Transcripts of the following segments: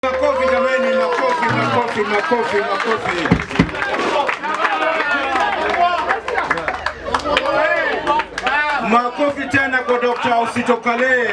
Makofi jameni, makofi. Makofi tena kwa Dr. Osito Kale.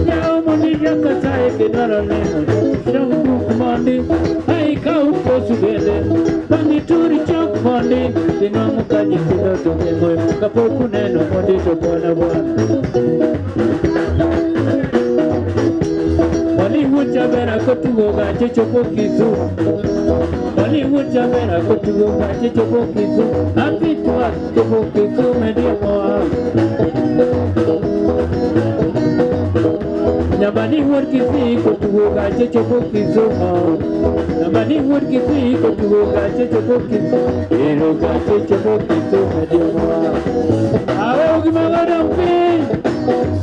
Yao moni yaka sai ke dara le, shau kumar mondi ai kau posu bende bangi turi chok mondi dinwangu kaji silo to kengoy kapoku neno mondi to bona bona Hollywood jabera kotugo gache chopo kizu Hollywood jabera kotugo gache chopo kizu Happy to us chopo kizu media moa Nabani would kizi kotugo gache chopo kizu Nabani would kizi kotugo gache chopo kizu Ero gache chopo kizu media moa Awe ugimagara mpi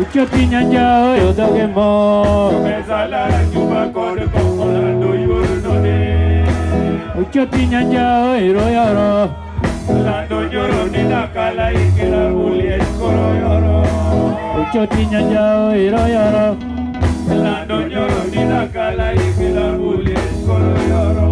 Uchopi nyanja oyo dogemo Mesala juba kode kokolando yorunone Uchopi nyanja oyo yoro Lando yoro ninakala ikela uli eskoro yoro Uchopi nyanja oyo yoro Lando yoro ninakala ikela uli eskoro yoro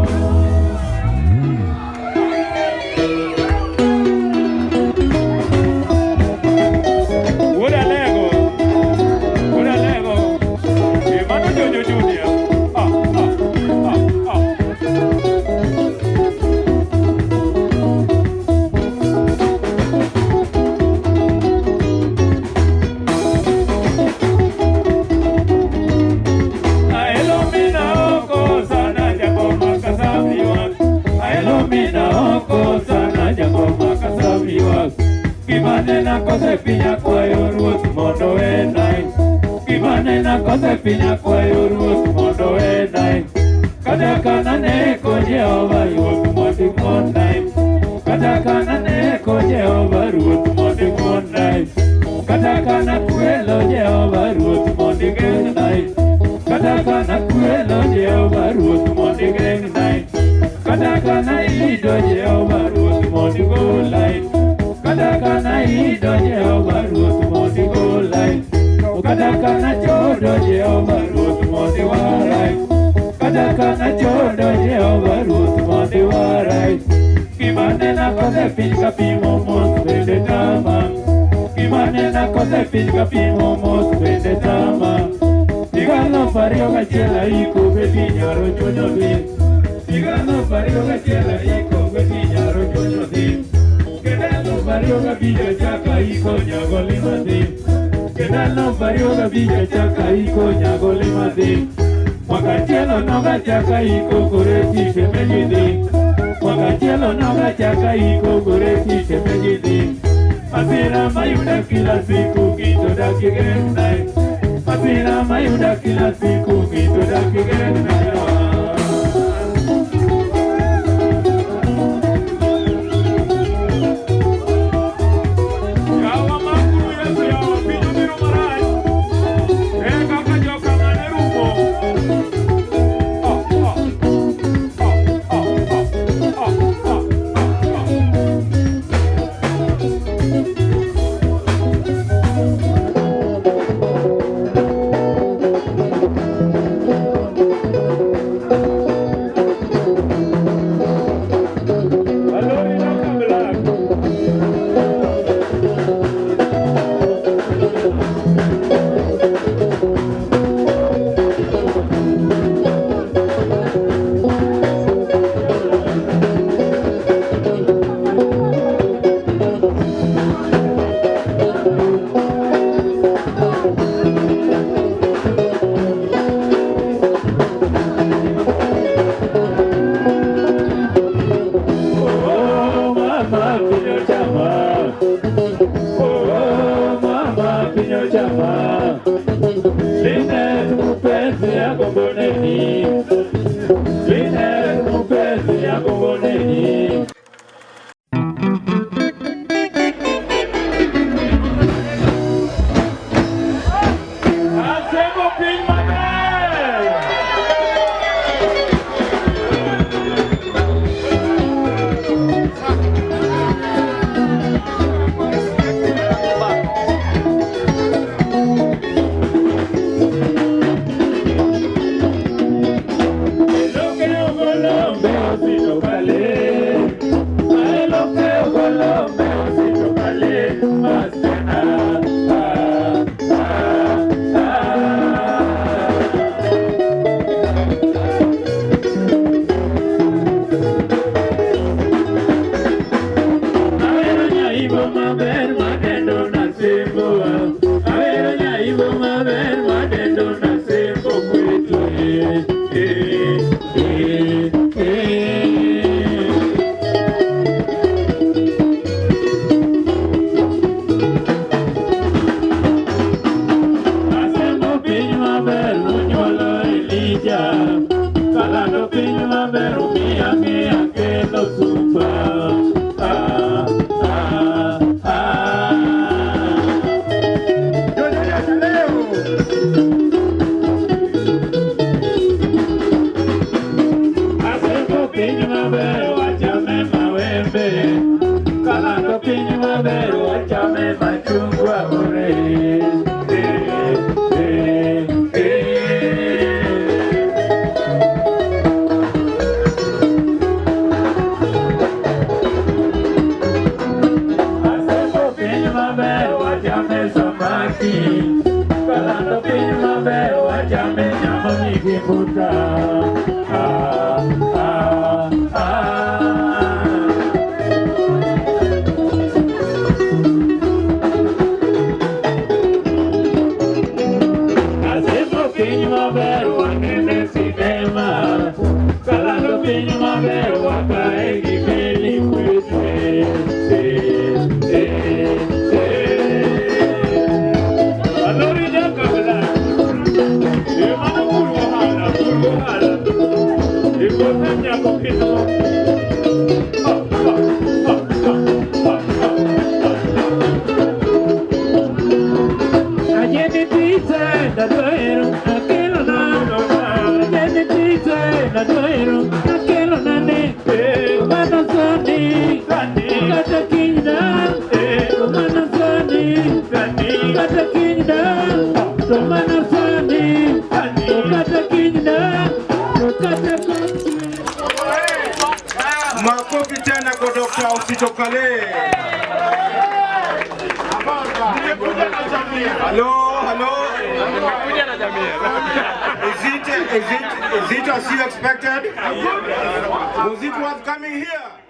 Kimanena kose pinya kwa yoruot mondo enai Kimanena kose pinya kwa yoruot mondo enai Katakana ne ko Jehova ruoth mondi mondai Katakana ne ko Jehova ruoth mondi mondai Katakana kwelo Jehova ruoth mondi gengnai Katakana kwelo Jehova ruoth mondi gengnai Katakana ido Jehova ruoth mondi golai Katakana ido Jehova ruoth mondi golai Katakana chodo Jehova ruoth mondi warai Katakana chodo Jehova ruoth mondi warai Kimanena kose piny kapimo mos bende tama Kimanena kose piny kapimo mos bende tama Igano pariyo gachiela iko beti nyaro chunyo dhi Igano pariyo gachiela iko beti nyaro chunyo dhi Kedano pariyo gabijo chaka iko nyago lima dhi Kedano pariyo gabijo chaka iko nyago lima dhi Mwakachielo noga chaka iko goreti shemeji dhi Mwakachielo noga chaka iko goreti shemeji dhi Masira mayuda kila siku kitodaki gengnai Masira mayuda kila siku kitodaki gengnai Mama Linet mpenzi ya Gongoni Linet mpenzi ya Gongoni Asemo Pin Manuel Kalando pinyo maberu mia mia que lo supa Hacemos pinyo maberu achame mawembe Kalando pinyo maberu achame machungwa ore Kalando pinyo maberu achame nyama mingi puta Hacemos pinyo maberu anene cinema Kalando pinyo maberu akaegi peli kwete Makofi tena kwa Dr. Ausito Kale. Hello. Is it as you expected? Was it worth coming here?